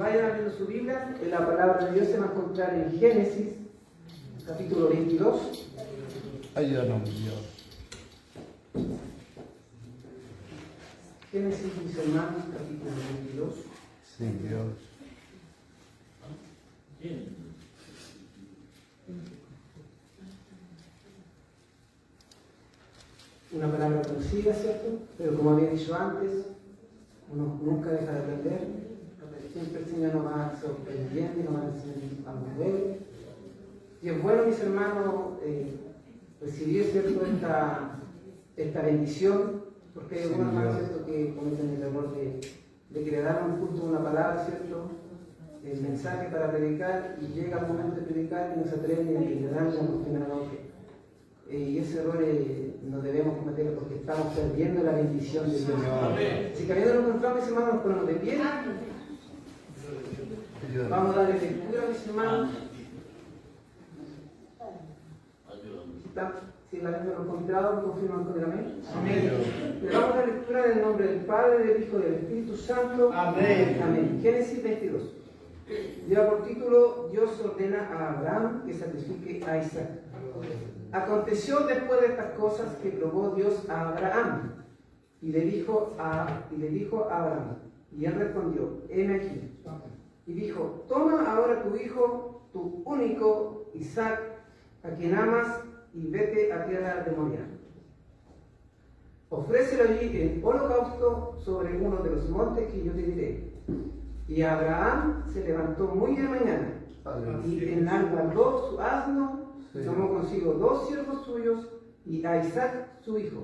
vayan abriendo su Biblia, la palabra de Dios se va a encontrar en Génesis, capítulo 22. Ayúdanos, Dios. Génesis, mis hermanos, capítulo 22. Sí, Dios. Una palabra conocida, ¿cierto? Pero como había dicho antes, uno nunca deja de aprender. Siempre el Señor nos va sorprendiendo, nos va a enseñar algo nuevo. Y es bueno, mis hermanos, recibir, ¿cierto?, esta bendición, porque hay algunos hermanos, ¿cierto?, que cometen el error de querer dar un culto, una palabra, ¿cierto?, el mensaje para predicar, y llega el momento de predicar y no se atreven a dar la doctrina a otro. Y ese error no debemos cometerlo porque estamos perdiendo la bendición de Dios. Así que habiendo encontrado, mis hermanos, nos ponemos de pie. Vamos a darle lectura, mis hermanos. Si la Biblia lo ha encontrado, ¿me confirman con el amén? Amén. Le vamos a dar lectura en el nombre del Padre, del Hijo y del Espíritu Santo. Amén. Amén. Génesis 22. Lleva por título: Dios ordena a Abraham que sacrifique a Isaac. Aconteció después de estas cosas que probó Dios a Abraham y le dijo a Abraham, y él respondió: heme aquí. Y dijo: toma ahora tu hijo, tu único Isaac, a quien amas, y vete a tierra de Moriah. Ofrécelo allí en holocausto sobre uno de los montes que yo te diré. Y Abraham se levantó muy de mañana y enalbardó su asno, tomó consigo 2 siervos suyos y a Isaac su hijo,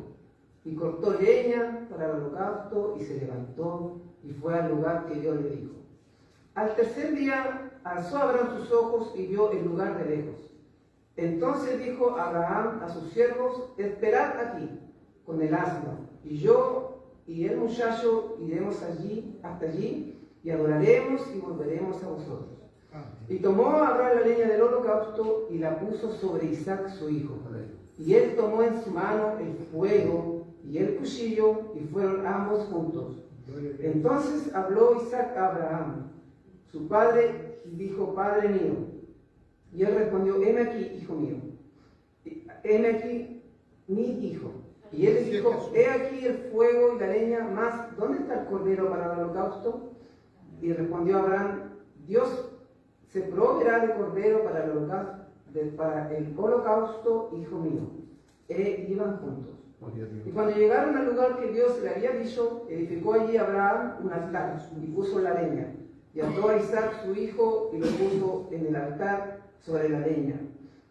y cortó leña para el holocausto, y se levantó y fue al lugar que Dios le dijo. Al tercer día alzó Abraham sus ojos y vio el lugar de lejos. Entonces dijo Abraham a sus siervos: esperad aquí con el asno, y yo y el muchacho iremos hasta allí, y adoraremos y volveremos a vosotros. Y tomó Abraham la leña del holocausto y la puso sobre Isaac su hijo. Y él tomó en su mano el fuego y el cuchillo, y fueron ambos juntos. Entonces habló Isaac a Abraham, su padre, y dijo: Padre mío. Y él respondió: heme aquí, hijo mío. Heme aquí, mi hijo. Y él le dijo: he aquí el fuego y la leña, mas ¿dónde está el cordero para el holocausto? Y respondió Abraham: Dios se proveerá de cordero para el holocausto, hijo mío. Iban juntos. Y cuando llegaron al lugar que Dios le había dicho, edificó allí Abraham un altar y puso la leña. Y ató a Isaac su hijo y lo puso en el altar sobre la leña.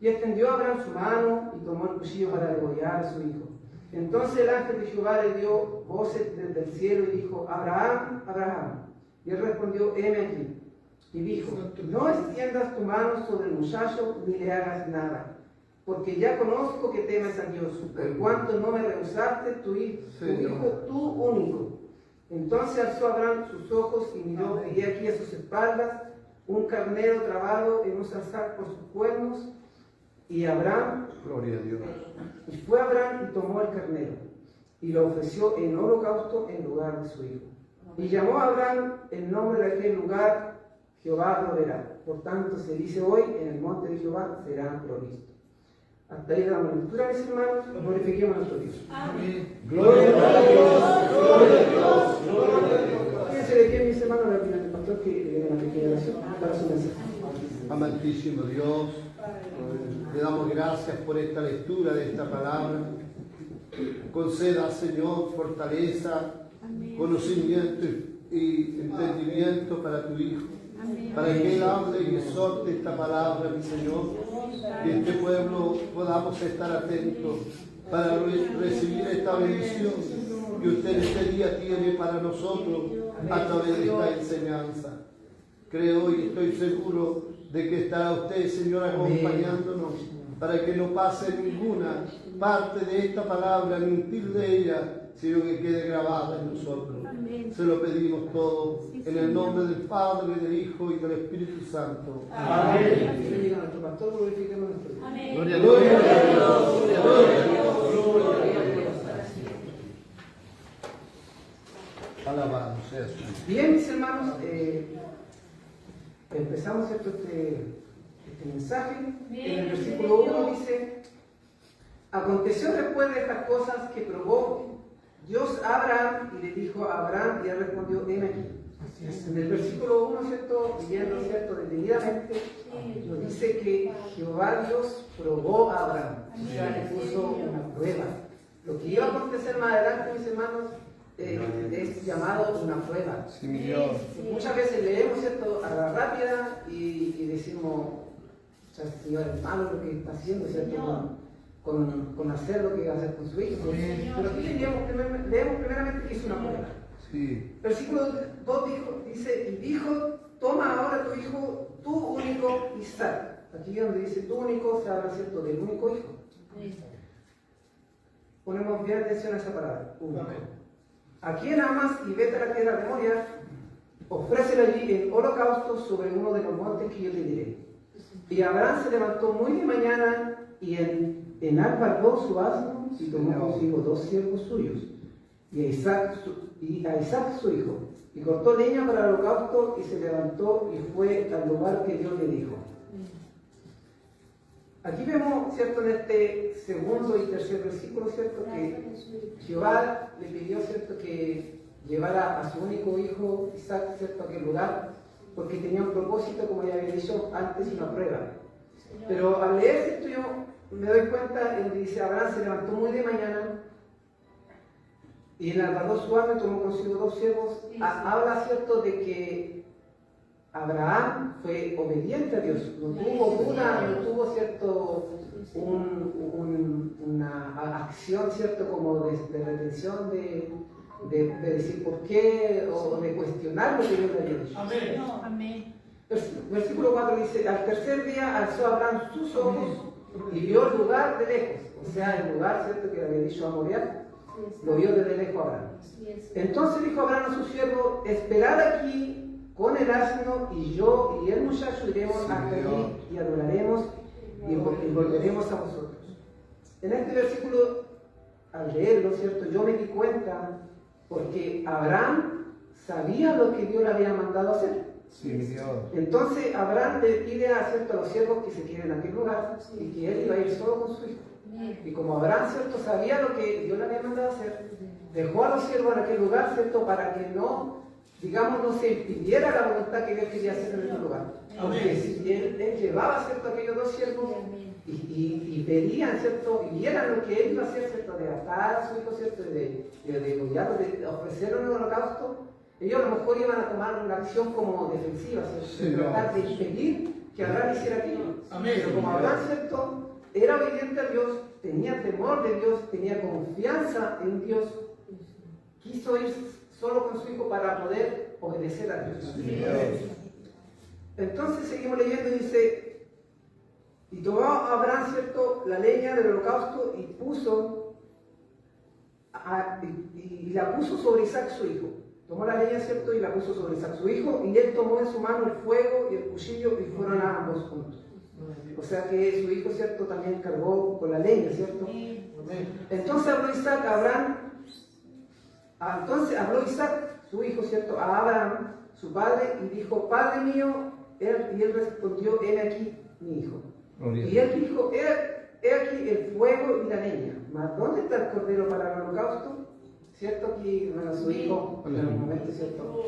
Y extendió Abraham su mano y tomó el cuchillo para degollar a su hijo. Entonces el ángel de Jehová le dio voces desde el cielo y dijo: Abraham, Abraham. Y él respondió: heme aquí. Y dijo: no extiendas tu mano sobre el muchacho ni le hagas nada, porque ya conozco que temes a Dios, por cuanto no me rehusaste tu hijo, tu único. Entonces alzó Abraham sus ojos y miró, y aquí a sus espaldas un carnero trabado en un zarzal por sus cuernos. Y Abraham, gloria a Dios. Y fue Abraham y tomó el carnero y lo ofreció en holocausto en lugar de su hijo. Y llamó a Abraham el nombre de aquel lugar: Jehová proveerá. Por tanto se dice hoy: en el monte de Jehová serán provistos. Hasta ahí damos lectura, mis hermanos. Glorifiquemos a nuestro Dios. Amén. Gloria a Dios, gloria a Dios, gloria a Dios. Fíjense de que, mis hermanos, la opinión del pastor, que le den una pequeña oración para su mensaje. Amantísimo Dios, le damos gracias por esta lectura de esta palabra. Conceda, Señor, fortaleza, conocimiento y entendimiento para tu Hijo, para que Él hable y exhorte esta palabra, mi Señor, que este pueblo podamos estar atentos para recibir esta bendición que usted este día tiene para nosotros a través de esta enseñanza. Creo y estoy seguro de que estará usted, Señor, acompañándonos para que no pase ninguna parte de esta palabra, ni un tilde de ella, sino que quede grabada en nosotros. Amén. Se lo pedimos todo en el nombre del Padre, del Hijo y del Espíritu Santo. Amén. Bendiga a nuestro pastor, glorifiquemos a nuestro Dios. Amén. Gloria a Dios. Gloria a Dios. Gloria a Dios. Gloria a Dios. Alabado sea su nombre. Bien, mis hermanos, empezamos, ¿cierto?, este mensaje. En el versículo 1 dice: aconteció después de estas cosas que probó Dios a Abraham y le dijo a Abraham, y él respondió: heme aquí. En el versículo 1, ¿cierto?, leyendo, ¿cierto?, detenidamente, nos dice que Jehová Dios probó a Abraham, o sea, le puso una prueba. Lo que iba a acontecer más adelante, mis hermanos, es llamado una prueba. Sí, mi Dios. Muchas veces leemos, ¿cierto?, a la rápida y decimos: o sea, el Señor es malo lo que está haciendo, ¿cierto?, con hacer lo que va a hacer con su hijo. Pero aquí leemos primeramente que es una prueba. Sí. Versículo 2 dice: y dijo, toma ahora tu hijo, tu único Isaac. Aquí donde dice tu único, se habla, ¿cierto?, del único hijo. Ponemos bien atención a esa palabra, único. A quien amas y vete a la tierra de Moria, ofrécele allí el holocausto sobre uno de los montes que yo te diré. Y Abraham se levantó muy de mañana y enalbardó su asno y tomó consigo 2 siervos suyos y a Isaac su hijo, y cortó leña para el holocausto y se levantó y fue al lugar que Dios le dijo. Aquí vemos, ¿cierto?, en este segundo y tercer versículo, ¿cierto?, que Jehová le pidió, ¿cierto?, que llevara a su único hijo Isaac, ¿cierto?, a aquel lugar, porque tenía un propósito, como ya había dicho antes, una prueba. Pero al leer esto yo me doy cuenta, donde dice: Abraham se levantó muy de mañana y enalbardó su asno y tomó consigo 2 siervos. Habla, ¿cierto?, de que Abraham fue obediente a Dios, no tuvo duda, no tuvo, ¿cierto?, una acción, ¿cierto?, como de retención, de decir por qué, o de cuestionar lo que Dios le había dicho. Amén. Versículo 4 dice: al tercer día alzó Abraham sus ojos y vio el lugar de lejos, o sea, el lugar, ¿cierto?, que le había dicho a Moriah, lo vio desde lejos Abraham. Entonces dijo Abraham a su siervo: esperad aquí con el asno, y yo y el muchacho iremos hasta allí y adoraremos y volveremos a vosotros. En este versículo, al leerlo, ¿cierto?, yo me di cuenta porque Abraham sabía lo que Dios le había mandado hacer. Sí, mi Dios. Entonces Abraham le pide a los siervos que se queden en aquel lugar y que él iba a ir solo con su hijo. Y como Abraham, ¿cierto?, sabía lo que Dios le había mandado hacer, dejó a los siervos en aquel lugar, ¿cierto?, para que no, digamos, no se impidiera la voluntad que Dios quería hacer en ese lugar. Porque si él llevaba, ¿cierto?, a aquellos 2 siervos y verían, ¿cierto?, y vieran lo que él iba a hacer, ¿cierto?, de atar a su hijo, ¿cierto?, de degollarlo, de ofrecerle un holocausto, ellos a lo mejor iban a tomar una acción como defensiva, ¿cierto?, de tratar de impedir que Abraham hiciera aquello. Pero como Abraham, ¿cierto?, era obediente a Dios, tenía temor de Dios, tenía confianza en Dios, quiso ir solo con su hijo para poder obedecer a Dios. Entonces seguimos leyendo y dice: y tomó Abraham, ¿cierto?, la leña del holocausto y la puso sobre Isaac su hijo. Tomó la leña, ¿cierto?, y la puso sobre Isaac su hijo, y él tomó en su mano el fuego y el cuchillo y fueron a ambos juntos. O sea que su hijo, ¿cierto?, también cargó con la leña, ¿cierto? Entonces habló Isaac, su hijo, ¿cierto?, a Abraham, su padre, y dijo: Padre mío. Y él respondió: heme aquí, mi hijo. Y él dijo: he aquí el fuego y la leña, mas ¿dónde está el cordero para el holocausto? ¿Cierto? Que, bueno, su hijo, en un momento, ¿cierto?,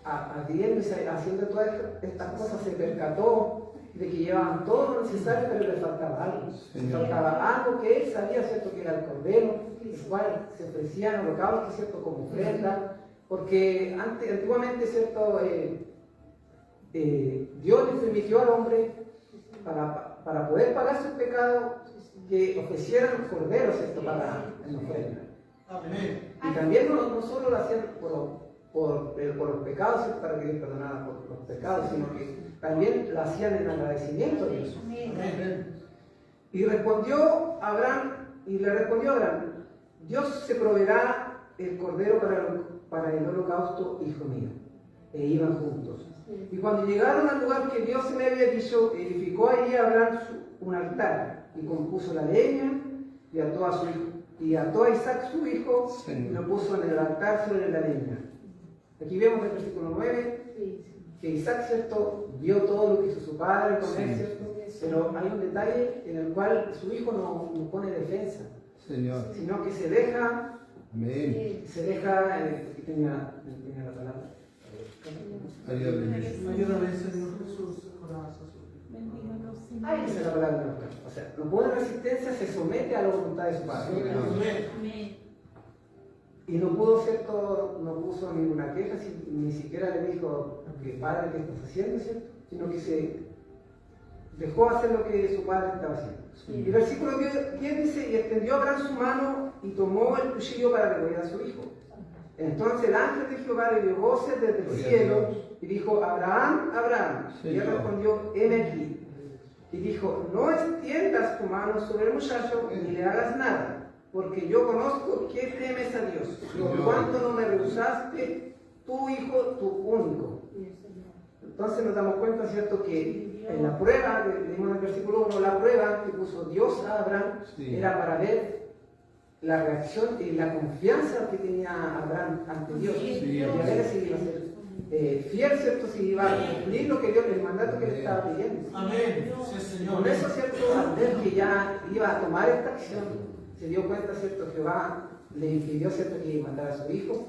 adhiriendo y haciendo todas estas cosas, se percató de que llevaban todo lo necesario, pero le faltaba algo. Le faltaba algo que él sabía, ¿cierto?, que era el cordero, el cual se ofrecía en holocausto, ¿cierto?, como ofrenda, porque antiguamente, ¿cierto?, Dios le permitió al hombre, para poder pagar sus pecados, que ofrecieran corderos, ¿cierto?, en ofrenda. Y también no solo lo hacían por los pecados, ¿cierto?, para que Dios perdonara por los pecados, sino que también lo hacían en agradecimiento a Dios. Y le respondió Abraham: Dios se proveerá el cordero para el holocausto, hijo mío. E iban juntos. Y cuando llegaron al lugar que Dios le había dicho, edificó allí Abraham un altar y compuso la leña y ató a Isaac su hijo y lo puso en el altar sobre la leña. Aquí vemos el versículo 9. que Isaac, ¿cierto?, vio todo lo que hizo su padre con él, Sí. ¿cierto? Pero hay un detalle en el cual su hijo no pone defensa, Señor. sino que se deja, Amén. aquí tenía la palabra. Ayúdame. Ayúdame, Señor Jesús, corazón. Ahí dice la palabra. O sea, no pone resistencia, se somete a la voluntad de su padre. Y no pudo, ¿cierto? No puso ninguna queja, ni siquiera le dijo, que padre, ¿qué estás haciendo, cierto? Sino que se dejó hacer lo que su padre estaba haciendo. Y el versículo 10 dice, y extendió Abraham su mano y tomó el cuchillo para degollar a su hijo. Entonces el ángel de Jehová le dio voces desde el Gloria a cielo Dios. y dijo, Abraham, Abraham. Y él Señor. respondió, heme aquí. Y dijo, no extiendas tu mano sobre el muchacho ni le hagas nada, porque yo conozco que temes a Dios, por Señor. cuanto no me rehusaste tu hijo, tu único. Entonces nos damos cuenta, ¿cierto?, que en la prueba, leímos en el versículo 1, la prueba que puso Dios a Abraham Sí. era para ver la reacción y la confianza que tenía Abraham ante Dios. Sí, Y a ver si iba a ser fiel, ¿cierto?, si iba a cumplir lo que Dios, el mandato que le estaba pidiendo. Amén. Sí, Señor. Con eso, ¿cierto?, al ver que ya iba a tomar esta acción, se dio cuenta, ¿cierto?, Jehová le impidió, ¿cierto?, que mandara a su hijo,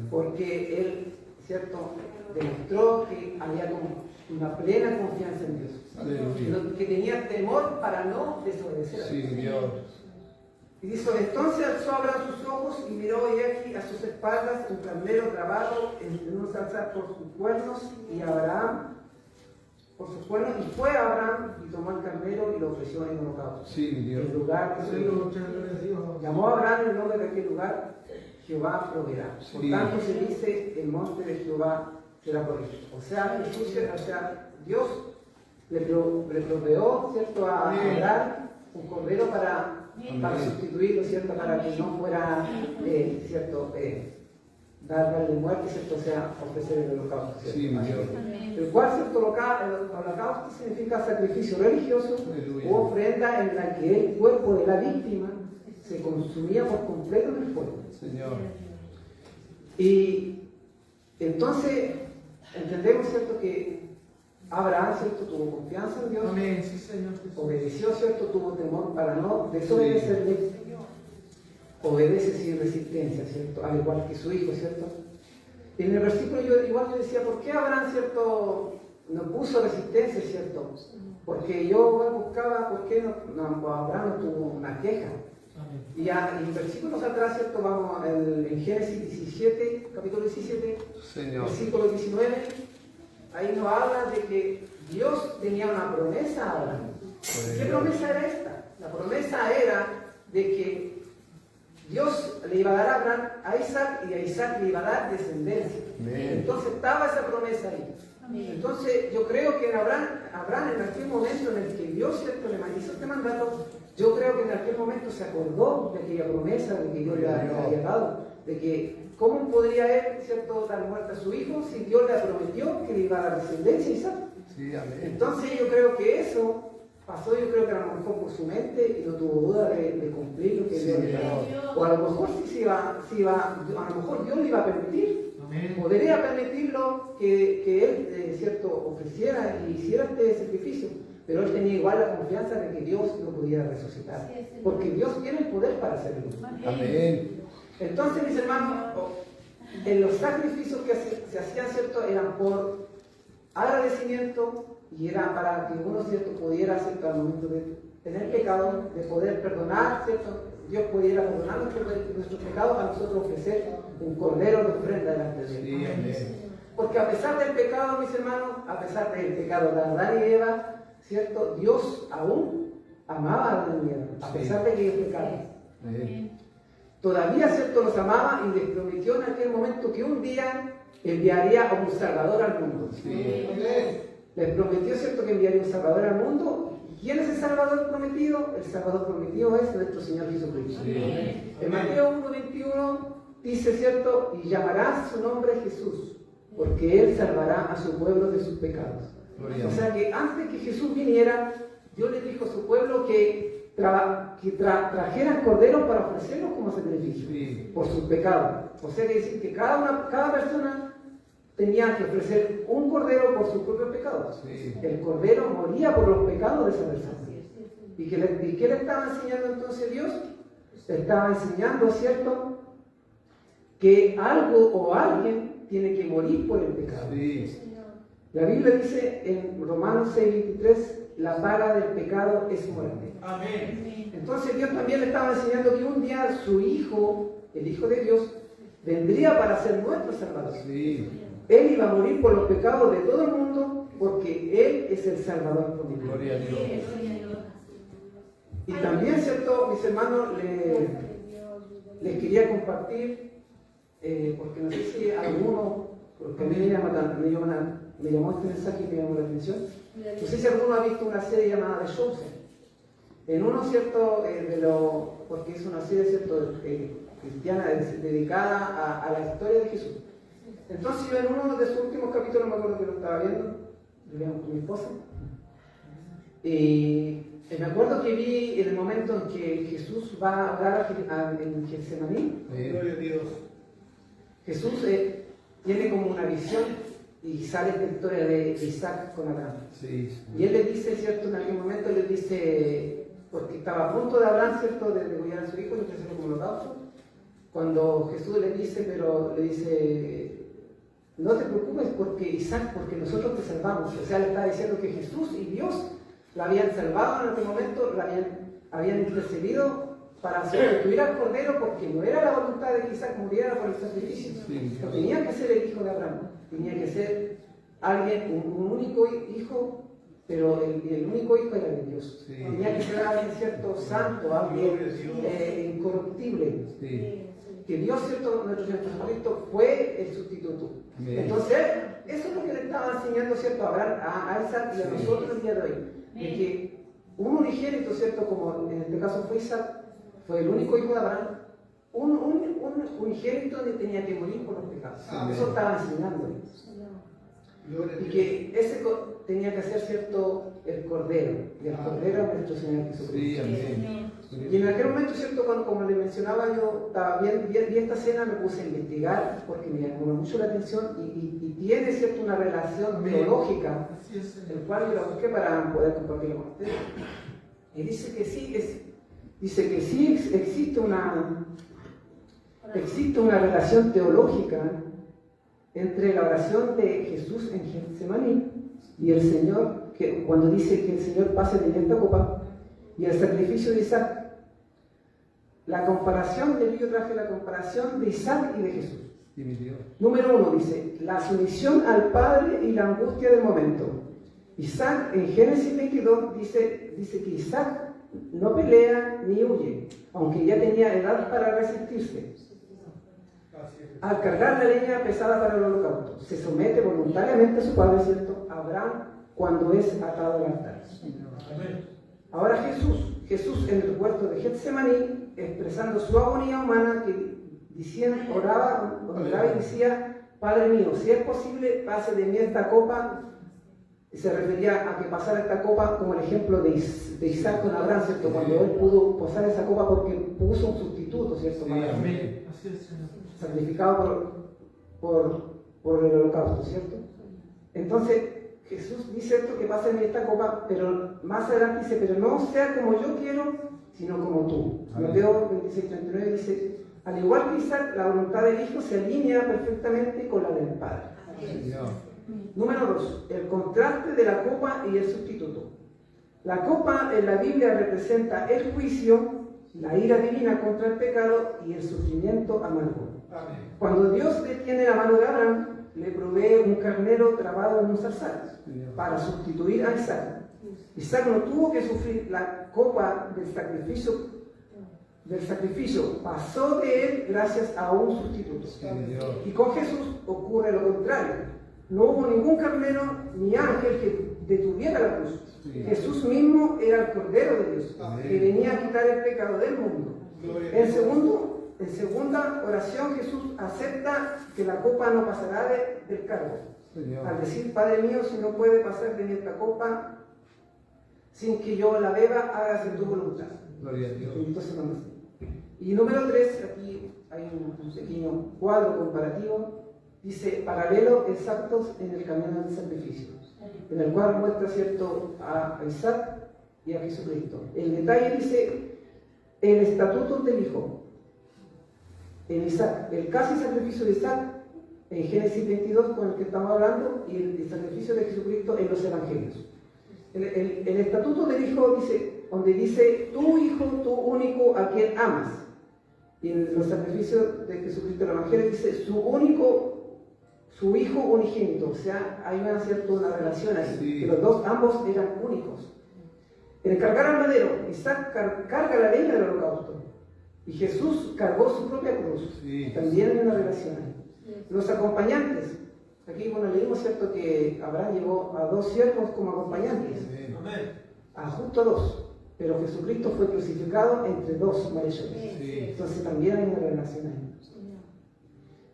porque él, ¿cierto?, demostró que había como una plena confianza en Dios, Aleluya. que tenía temor para no desobedecer a Sí, Dios. Dios. Y dice, entonces alzó Abraham sus ojos y miró, y aquí a sus espaldas un carnero trabado en un zarzal por sus cuernos, y Abraham por sus cuernos, y fue Abraham y tomó el carnero y lo ofreció en holocausto. Sí, mi Dios. En lugar de su llamó a Abraham el nombre de aquel lugar, Jehová proveerá. Por Sí. tanto se dice, el monte de Jehová será provisto. O sea, Jesús, o sea, Dios le proveó, ¿cierto?, a Abraham un cordero para sustituirlo, ¿cierto?, para que no fuera, ¿cierto?, darle muerte, ¿cierto?, o sea, ofrecer el holocausto, ¿cierto? Sí, mi Dios. El cual, ¿cierto?, el holocausto significa sacrificio religioso Aleluya. o ofrenda en la que el cuerpo de la víctima se consumía por completo en el fuego. Señor. Y entonces entendemos, ¿cierto?, que Abraham, ¿cierto?, tuvo confianza en Dios, Amén. Sí, Señor Jesús. obedeció, ¿cierto?, tuvo temor para no desobedecerle, obedece sin resistencia, ¿cierto?, al igual que su hijo, ¿cierto? Y en el versículo yo decía, ¿por qué Abraham, ¿cierto?, no puso resistencia, ¿cierto? Porque yo buscaba, ¿por qué Abraham no tuvo una queja? Amén. Y en versículos atrás, ¿cierto?, vamos en Génesis 17, capítulo 17, Señor. versículo 19, ahí nos habla de que Dios tenía una promesa a Abraham. ¿Qué promesa era esta? La promesa era de que Dios le iba a dar a Abraham a Isaac, y a Isaac le iba a dar descendencia. Amén. Entonces estaba esa promesa ahí. Entonces yo creo que Abraham en aquel momento en el que Dios, ¿cierto?, le hizo este mandato, yo creo que en aquel momento se acordó de aquella promesa de que Dios le había dado, de que cómo podría él, ¿cierto?, dar muerte a su hijo si Dios le prometió que le iba a dar descendencia a Isaac. Sí, amén. Entonces yo creo que eso pasó, yo creo que a lo mejor por su mente y no tuvo duda de cumplir lo que Dios le daba. O a lo mejor sí a lo mejor Dios le iba a permitir. Amén. Podría permitirlo que él, ¿cierto?, ofreciera y hiciera este sacrificio, pero él tenía igual la confianza de que Dios lo pudiera resucitar, porque Dios tiene el poder para hacerlo. Amén. Entonces, mis hermanos, en los sacrificios que se hacían, ¿cierto?, eran por agradecimiento y era para que uno, ¿cierto?, pudiera, ¿cierto?, al momento de tener pecado, de poder perdonar, ¿cierto?, Dios pudiera perdonar nuestros pecados, a nosotros ofrecer un cordero de ofrenda delante de Él. Sí, amén. Porque a pesar del pecado, mis hermanos, a pesar del pecado de Adán y Eva, ¿cierto?, Dios aún amaba a Adán y Eva, a pesar de que ellos pecaron. Amén. Todavía, ¿cierto?, los amaba y les prometió en aquel momento que un día enviaría a un Salvador al mundo. Sí. Les prometió, ¿cierto?, que enviaría un Salvador al mundo. ¿Quién es el Salvador prometido? El Salvador prometido es nuestro Señor Jesucristo. Sí. En Mateo 1:21 dice, ¿cierto?, y llamará su nombre Jesús, porque Él salvará a su pueblo de sus pecados. Gloria a O sea que antes que Jesús viniera, Dios le dijo a su pueblo que trajeran corderos para ofrecerlos como sacrificio Sí. por sus pecados. O sea que decir que cada persona tenía que ofrecer un cordero por sus propios pecados. Sí. El cordero moría por los pecados de esa persona. ¿Y qué le estaba enseñando entonces Dios? Le estaba enseñando, ¿cierto?, que algo o alguien tiene que morir por el pecado. Sí. La Biblia dice en Romanos 6:23, la paga del pecado es muerte. Amén. Entonces Dios también le estaba enseñando que un día su Hijo, el Hijo de Dios, vendría para ser nuestro Salvador. Sí. Él iba a morir por los pecados de todo el mundo porque Él es el Salvador prometido. Gloria a Dios. Y también, ¿cierto?, mis hermanos, les quería compartir, porque no sé si alguno, porque a mí me llamó este mensaje y me llamó la atención. No sé si alguno ha visto una serie llamada The Chosen. En uno, ¿cierto?, porque es una serie, ¿cierto?, cristiana dedicada a la historia de Jesús. Entonces yo en uno de sus últimos capítulos, me acuerdo que lo estaba viendo, lo veíamos con mi esposa, y me acuerdo que vi en el momento en que Jesús va a hablar en Getsemaní. Gloria a Dios. Jesús tiene como una visión y sale esta historia de Isaac con Abraham. Sí. Y él le dice, ¿cierto?, en algún momento le dice, porque estaba a punto de hablar, ¿cierto?, de degollar a su hijo y ofrecerlo como holocausto. Cuando Jesús le dice, no te preocupes porque Isaac, porque nosotros te salvamos. O sea, le está diciendo que Jesús y Dios la habían salvado en aquel momento, habían intercedido para sustituir al cordero, porque no era la voluntad de que Isaac muriera por el sacrificio. Sí. No tenía que ser el hijo de Abraham, tenía que ser alguien, un único hijo, pero el único hijo era de Dios. Sí. Tenía que ser alguien, ¿cierto?, santo, alguien incorruptible. Sí. Que Dios, ¿cierto?, nuestro Señor Jesucristo fue el sustituto. Bien. Entonces, eso es lo que le estaba enseñando, ¿cierto?, a Abraham, a Isaac y a nosotros el día de hoy. De que un unigénito, ¿cierto?, como en este caso fue Isaac, fue el único hijo de Abraham, un unigénito tenía que morir por los pecados. Amén. Eso estaba enseñando. Y que ese tenía que ser, ¿cierto?, el cordero. Y el cordero es nuestro Señor Jesucristo. Sí, amén. Y en aquel momento, ¿cierto?, como le mencionaba, yo estaba vi esta escena, me puse a investigar porque me llamó mucho la atención y tiene, ¿cierto?, una relación teológica, Así es, Señor. el cual yo la busqué para poder compartirlo con ustedes. Y dice que sí existe una relación teológica entre la oración de Jesús en Getsemaní y el Señor, que cuando dice que el Señor pase de esta copa, y el sacrificio de Isaac. La comparación, yo traje la comparación de Isaac y de Jesús. Sí, mi Dios. Número 1 dice, la sumisión al Padre y la angustia del momento. Isaac, en Génesis 22, dice que Isaac no pelea ni huye, aunque ya tenía edad para resistirse. Al cargar la leña pesada para el holocausto, se somete voluntariamente a su padre, ¿cierto?, Abraham, cuando es atado al altar. Ahora Jesús en el huerto de Getsemaní, expresando su agonía humana, que oraba y decía, Padre mío, si es posible, pase de mí esta copa. Se refería a que pasara esta copa como el ejemplo de Isaac con Abraham, ¿cierto?, cuando él pudo pasar esa copa porque puso un sustituto, ¿cierto?, Sí, para amén. Así es, Señor. sacrificado por el holocausto, ¿cierto? Entonces, Jesús dice, ¿cierto?, que pase en esta copa, pero más adelante dice, pero no sea como yo quiero, sino como tú. Amén. Mateo 26:39 dice, al igual que Isaac, la voluntad del Hijo se alinea perfectamente con la del Padre. Señor. Número 2, el contraste de la copa y el sustituto. La copa en la Biblia representa el juicio, la ira divina contra el pecado y el sufrimiento amargo. Cuando Dios detiene la mano de Abraham, le provee un carnero trabado en un zarzal para sustituir a Isaac. Isaac no tuvo que sufrir la copa del sacrificio, pasó de él gracias a un sustituto. Y con Jesús ocurre lo contrario. No hubo ningún carnero ni ángel que detuviera la cruz. Jesús mismo era el Cordero de Dios, que venía a quitar el pecado del mundo. En segunda oración, Jesús acepta que la copa no pasará del cargo. Al decir, Padre mío, si no puede pasar de mí esta copa sin que yo la beba, hágase tu voluntad. Gloria a Dios. Entonces, y número 3, aquí hay un pequeño cuadro comparativo. dice paralelo exactos en el camino del sacrificio, en el cual muestra, ¿cierto?, a Isaac y a Jesucristo. El detalle dice el estatuto del Hijo en Isaac, el casi sacrificio de Isaac en Génesis 22 con el que estamos hablando, y el sacrificio de Jesucristo en los Evangelios. El estatuto del Hijo dice, donde dice tu Hijo, tu único, a quien amas. Y en los sacrificios de Jesucristo en el Evangelio dice su único, su Hijo unigénito. O sea, hay una relación ahí. Sí. Que los dos, ambos eran únicos. En el cargar al madero, Isaac carga la leña del holocausto. Y Jesús cargó su propia cruz. Sí. También hay una relación ahí. Los acompañantes. Aquí, bueno, leímos, ¿cierto?, que Abraham llevó a 2 siervos como acompañantes. Sí. A justo 2. Pero Jesucristo fue crucificado entre 2 malhechores. Sí. Entonces también hay una relación ahí.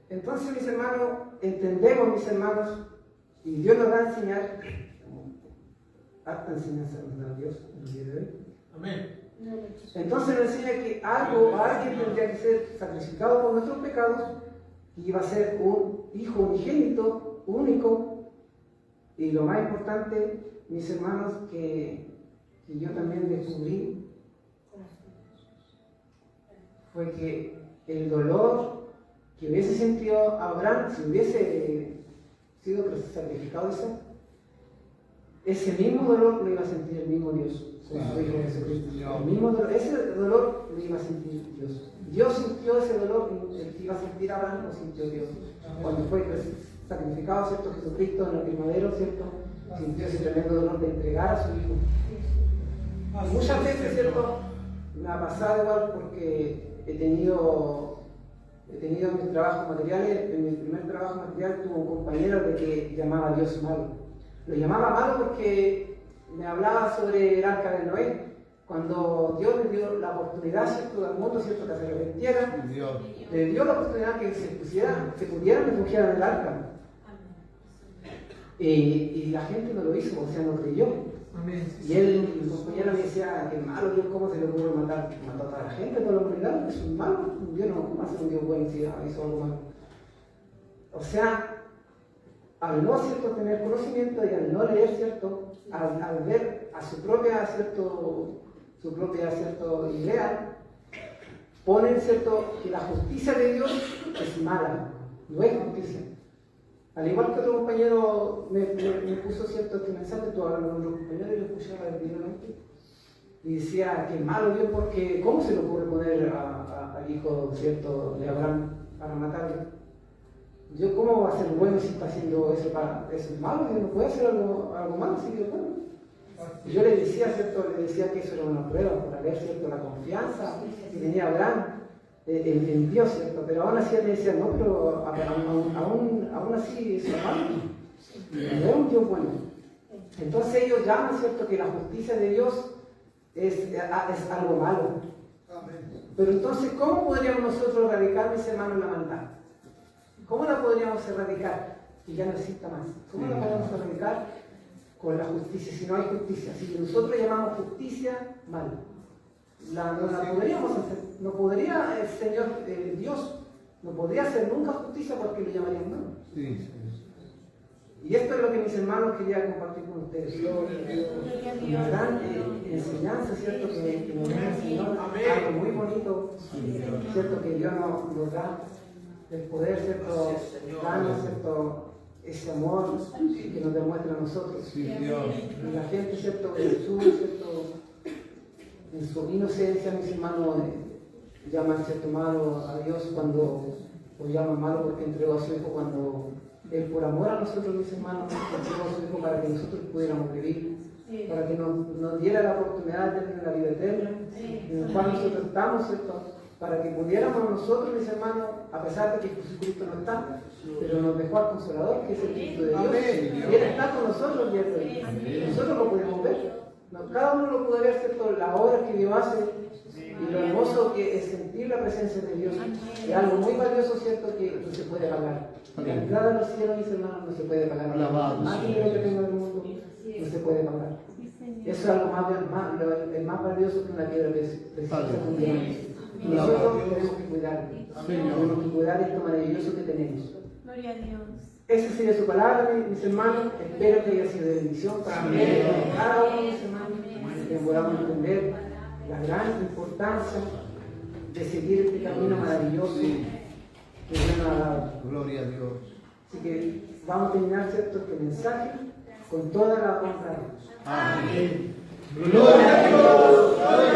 Entonces, mis hermanos, entendemos, mis hermanos, y Dios nos va a enseñar, harta enseñanza nos da Dios en el día de hoy. Amén. Entonces nos enseña que alguien tendría que ser sacrificado por nuestros pecados, y iba a ser un hijo unigénito, único, y lo más importante, mis hermanos, que yo también descubrí, fue que el dolor que hubiese sentido Abraham si hubiese sido sacrificado ese mismo dolor lo iba a sentir el mismo Dios con su Hijo Jesucristo. El mismo dolor, ese dolor lo iba a sentir Dios. Dios sintió ese dolor, el que iba a sentir Abraham lo sintió Dios. Cuando fue sacrificado, ¿cierto?, Jesucristo en el primadero, ¿cierto?, sintió ese tremendo dolor de entregar a su Hijo. Y muchas veces, ¿cierto?, me ha pasado igual porque he tenido mis trabajos materiales. En mi primer trabajo material tuve un compañero de que llamaba a Dios malo. Lo llamaba malo porque me hablaba sobre el arca de Noé, cuando Dios le dio la oportunidad, ¿cierto?, al mundo, ¿cierto?, que se arrepintiera, le dio la oportunidad que se pudieran refugiar en el arca. Y la gente no lo hizo, o sea, no creyó. Amén. Y él, mi compañero, me decía que malo Dios, ¿cómo se le ocurre matar a toda la gente, toda la humanidad? Es un malo. Dios no, ¿cómo hace un Dios bueno si hizo algo malo? O sea, al no, ¿cierto?, tener conocimiento, y al no leer, ¿cierto?, al ver a su propia, ¿cierto?, idea, ponen, ¿cierto?, que la justicia de Dios es mala, no es justicia. Al igual que otro compañero me puso, ¿cierto?, este mensaje, tú hablas con otro compañero, y lo escuchaba directamente, y decía que malo Dios, porque ¿cómo se le ocurre poner al hijo, ¿cierto?, de Abraham para matarlo? Yo, ¿cómo va a ser bueno si está haciendo eso? Eso es malo, Dios no puede hacer algo malo, así que bueno. Y yo le decía, ¿cierto?, que eso era una prueba para ver, ¿cierto?, la confianza que tenía Abraham en Dios, ¿cierto? Pero aún así él me decía, no, pero aún así es malo, no es un Dios bueno. Entonces ellos llaman, ¿cierto?, que la justicia de Dios es algo malo. Pero entonces, ¿cómo podríamos nosotros erradicar, mis hermanos, la maldad? ¿Cómo la podríamos erradicar? Que ya no exista más. ¿Cómo la podemos erradicar? Con la justicia, si no hay justicia. Si nosotros llamamos justicia, mal. No la podríamos hacer. No podría el Señor, Dios, no podría hacer nunca justicia porque lo llamarían mal. Sí. Y esto es lo que, mis hermanos, quería compartir con ustedes. Una gran enseñanza, ¿cierto?, que nos da el Señor. Algo muy bonito, ¿cierto?, que Dios nos da. El poder, ¿cierto?, darnos, ¿cierto?, ese amor que nos demuestra a nosotros. Sí, Dios. Y la gente, ¿cierto?, en su inocencia, mis hermanos, llaman, ¿cierto?, malo a Dios o llaman malo porque entregó a su Hijo, cuando Él, por amor a nosotros, mis hermanos, entregó a su Hijo para que nosotros pudiéramos vivir, para que nos diera la oportunidad de tener la vida eterna, en el cual nosotros estamos, ¿cierto?, para que pudiéramos nosotros, mis hermanos, a pesar de que Jesucristo no está, pero nos dejó al Consolador, que es el Espíritu de Dios, y Él está con nosotros el día de hoy. Nosotros lo podemos ver, cada uno lo puede ver, ¿cierto?, la obra que Dios hace, y lo hermoso que es sentir la presencia de Dios. Es algo muy valioso, ¿cierto?, que no se puede pagar. La entrada a los cielos, mis hermanos, no se puede pagar. Más dinero que tenga el mundo, no se puede pagar. Eso es algo más valioso que una piedra preciosa. Nosotros tenemos que cuidar esto maravilloso que tenemos. Gloria a Dios. Esa sería su palabra, mis hermanos. Espero que haya sido de bendición para mí, para cada uno de mis hermanos, que podamos entender la gran importancia de seguir este camino maravilloso que Dios nos ha dado. Gloria a Dios. Así que vamos a terminar, ¿cierto?, este mensaje con toda la honra a Dios. Amén. Gloria a Dios.